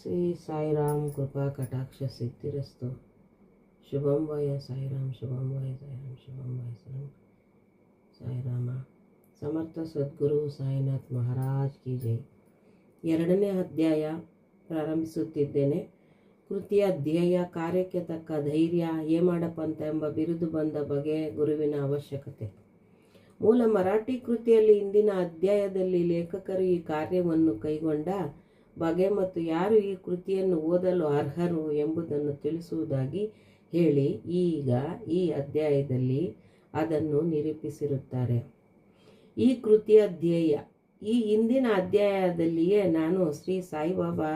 ಶ್ರೀ ಸಾಯಿರಾಮ್ ಕೃಪಾ ಕಟಾಕ್ಷ ಸಿದ್ಧಿರಸ್ತು. ಶುಭಂ ಭಯ ಸಾಯಿರಾಮ್, ಶುಭಂ ಭಯ ಸಾಯಿರಾಮ್, ಶುಭಂ ಭಯ ಸಾಯಿರಾಮ. ಸಮರ್ಥ ಸದ್ಗುರು ಸಾಯಿನಾಥ್ ಮಹಾರಾಜ್ ಕಿ ಜೈ. 2ನೇ ಅಧ್ಯಾಯ ಪ್ರಾರಂಭಿಸುತ್ತಿದ್ದೇನೆ. ಕೃತಿಯ ಧ್ಯೇಯ, ಕಾರ್ಯಕ್ಕೆ ತಕ್ಕ ಧೈರ್ಯ, ಹೇಮಾಡಪಂಥ ಎಂಬ ಬಿರುದು ಬಂದ ಬಗೆ, ಗುರುವಿನ ಅವಶ್ಯಕತೆ. ಮೂಲ ಮರಾಠಿ ಕೃತಿಯಲ್ಲಿ ಇಂದಿನ ಅಧ್ಯಾಯದಲ್ಲಿ ಲೇಖಕರು ಈ ಕಾರ್ಯವನ್ನು ಕೈಗೊಂಡ ಬಗೆ ಮತ್ತು ಯಾರು ಈ ಕೃತಿಯನ್ನು ಓದಲು ಅರ್ಹರು ಎಂಬುದನ್ನು ತಿಳಿಸುವುದಾಗಿ ಹೇಳಿ ಈಗ ಈ ಅಧ್ಯಾಯದಲ್ಲಿ ಅದನ್ನು ನಿರೂಪಿಸಿರುತ್ತಾರೆ. ಈ ಕೃತಿಯ ಧ್ಯೇಯ. ಈ ಹಿಂದಿನ ಅಧ್ಯಾಯದಲ್ಲಿಯೇ ನಾನು ಶ್ರೀ ಸಾಯಿಬಾಬಾ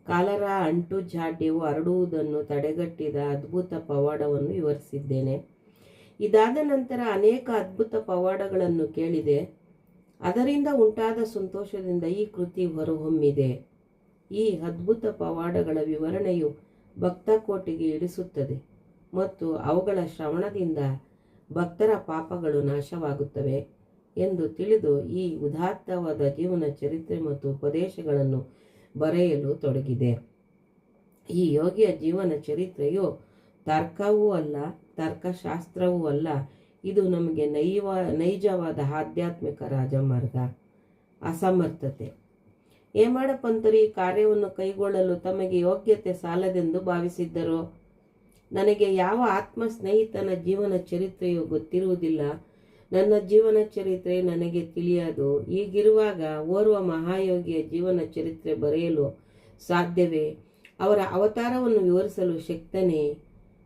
ಕಾಲರ ಅಂಟು ಜಾಡ್ಯವು ಹರಡುವುದನ್ನು ತಡೆಗಟ್ಟಿದ ಅದ್ಭುತ ಪವಾಡವನ್ನು ವಿವರಿಸಿದ್ದೇನೆ. ಇದಾದ ನಂತರ ಅನೇಕ ಅದ್ಭುತ ಪವಾಡಗಳನ್ನು ಕೇಳಿದೆ. ಅದರಿಂದ ಉಂಟಾದ ಸಂತೋಷದಿಂದ ಈ ಕೃತಿ ಹೊರಹೊಮ್ಮಿದೆ. ಈ ಅದ್ಭುತ ಪವಾಡಗಳ ವಿವರಣೆಯು ಭಕ್ತಕೋಟಿಗೆ ಇಳಿಸುತ್ತದೆ ಮತ್ತು ಅವುಗಳ ಶ್ರವಣದಿಂದ ಭಕ್ತರ ಪಾಪಗಳು ನಾಶವಾಗುತ್ತವೆ ಎಂದು ತಿಳಿದು ಈ ಉದಾತ್ತವಾದ ಜೀವನ ಚರಿತ್ರೆ ಮತ್ತು ಉಪದೇಶಗಳನ್ನು ಬರೆಯಲು ತೊಡಗಿದೆ. ಈ ಯೋಗಿಯ ಜೀವನ ಚರಿತ್ರೆಯು ತರ್ಕವೂ ಅಲ್ಲ, ತರ್ಕಶಾಸ್ತ್ರವೂ ಅಲ್ಲ. ಇದು ನಮಗೆ ನೈಜವಾದ ಆಧ್ಯಾತ್ಮಿಕ ರಾಜಮಾರ್ಗ. ಅಸಮರ್ಥತೆ. ಹೇಮಾಡಪಂಥರು ಈ ಕಾರ್ಯವನ್ನು ಕೈಗೊಳ್ಳಲು ತಮಗೆ ಯೋಗ್ಯತೆ ಸಾಲದೆಂದು ಭಾವಿಸಿದ್ದರು. ನನಗೆ ಯಾವ ಆತ್ಮ ಸ್ನೇಹಿತನ ಜೀವನ ಚರಿತ್ರೆಯು ಗೊತ್ತಿರುವುದಿಲ್ಲ. ನನ್ನ ಜೀವನ ಚರಿತ್ರೆ ನನಗೆ ತಿಳಿಯದು. ಹೀಗಿರುವಾಗ ಓರ್ವ ಮಹಾಯೋಗಿಯ ಜೀವನ ಚರಿತ್ರೆ ಬರೆಯಲು ಸಾಧ್ಯವೇ? ಅವರ ಅವತಾರವನ್ನು ವಿವರಿಸಲು ಶಕ್ತನೇ?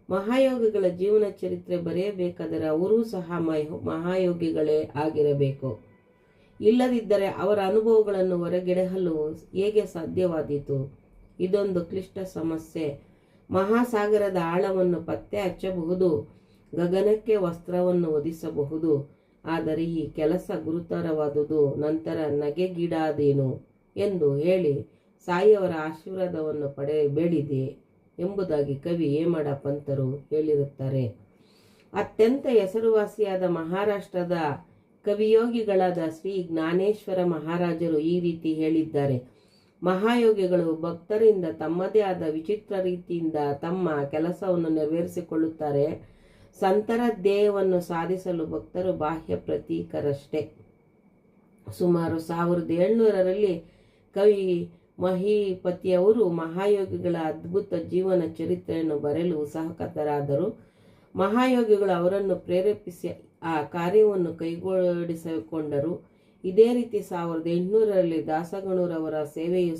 ಮಹಾಯೋಗಿಗಳ ಜೀವನ ಚರಿತ್ರೆ ಬರೆಯಬೇಕಾದರೆ ಅವರೂ ಸಹ ಮಹಾಯೋಗಿಗಳೇ ಆಗಿರಬೇಕು. ಇಲ್ಲದಿದ್ದರೆ ಅವರ ಅನುಭವಗಳನ್ನು ಹೊರಗೆಡಹಲು ಹೇಗೆ ಸಾಧ್ಯವಾದೀತು? ಇದೊಂದು ಕ್ಲಿಷ್ಟ ಸಮಸ್ಯೆ. ಮಹಾಸಾಗರದ ಆಳವನ್ನು ಪತ್ತೆ ಹಚ್ಚಬಹುದು, ಗಗನಕ್ಕೆ ವಸ್ತ್ರವನ್ನು ಹೊದಿಸಬಹುದು. ಆದರೆ ಈ ಕೆಲಸ ಗುರುತರವಾದುದು. ನಂತರ ನಗೆಗೀಡಾದೇನು ಎಂದು ಹೇಳಿ ಸಾಯಿಯವರ ಆಶೀರ್ವಾದವನ್ನು ಬೇಡಿದೆ ಎಂಬುದಾಗಿ ಕವಿ ಹೇಮಾಡಪಂಥರು ಹೇಳಿರುತ್ತಾರೆ. ಅತ್ಯಂತ ಹೆಸರುವಾಸಿಯಾದ ಮಹಾರಾಷ್ಟ್ರದ ಕವಿಯೋಗಿಗಳಾದ ಶ್ರೀ ಜ್ಞಾನೇಶ್ವರ ಮಹಾರಾಜರು ಈ ರೀತಿ ಹೇಳಿದ್ದಾರೆ. ಮಹಾಯೋಗಿಗಳು ಭಕ್ತರಿಂದ ತಮ್ಮದೇ ಆದ ವಿಚಿತ್ರ ರೀತಿಯಿಂದ ತಮ್ಮ ಕೆಲಸವನ್ನು ನೆರವೇರಿಸಿಕೊಳ್ಳುತ್ತಾರೆ. ಸಂತರ ಧ್ಯೇಯವನ್ನು ಸಾಧಿಸಲು ಭಕ್ತರು ಬಾಹ್ಯ ಪ್ರತೀಕರಷ್ಟೇ. ಸುಮಾರು 1700ರಲ್ಲಿ ಕವಿ ಮಹೀಪತಿಯವರು ಮಹಾಯೋಗಿಗಳ ಅದ್ಭುತ ಜೀವನ ಚರಿತ್ರೆಯನ್ನು ಬರೆಯಲು ಉತ್ಸುಕರಾದರು. ಮಹಾಯೋಗಿಗಳು ಅವರನ್ನು ಪ್ರೇರೇಪಿಸಿ ಆ ಕಾರ್ಯವನ್ನು ಕೈಗೂಡಿಸಿಕೊಂಡರು. ಇದೇ ರೀತಿ 1800ರಲ್ಲಿ ದಾಸಗಣುರವರ ಸೇವೆಯು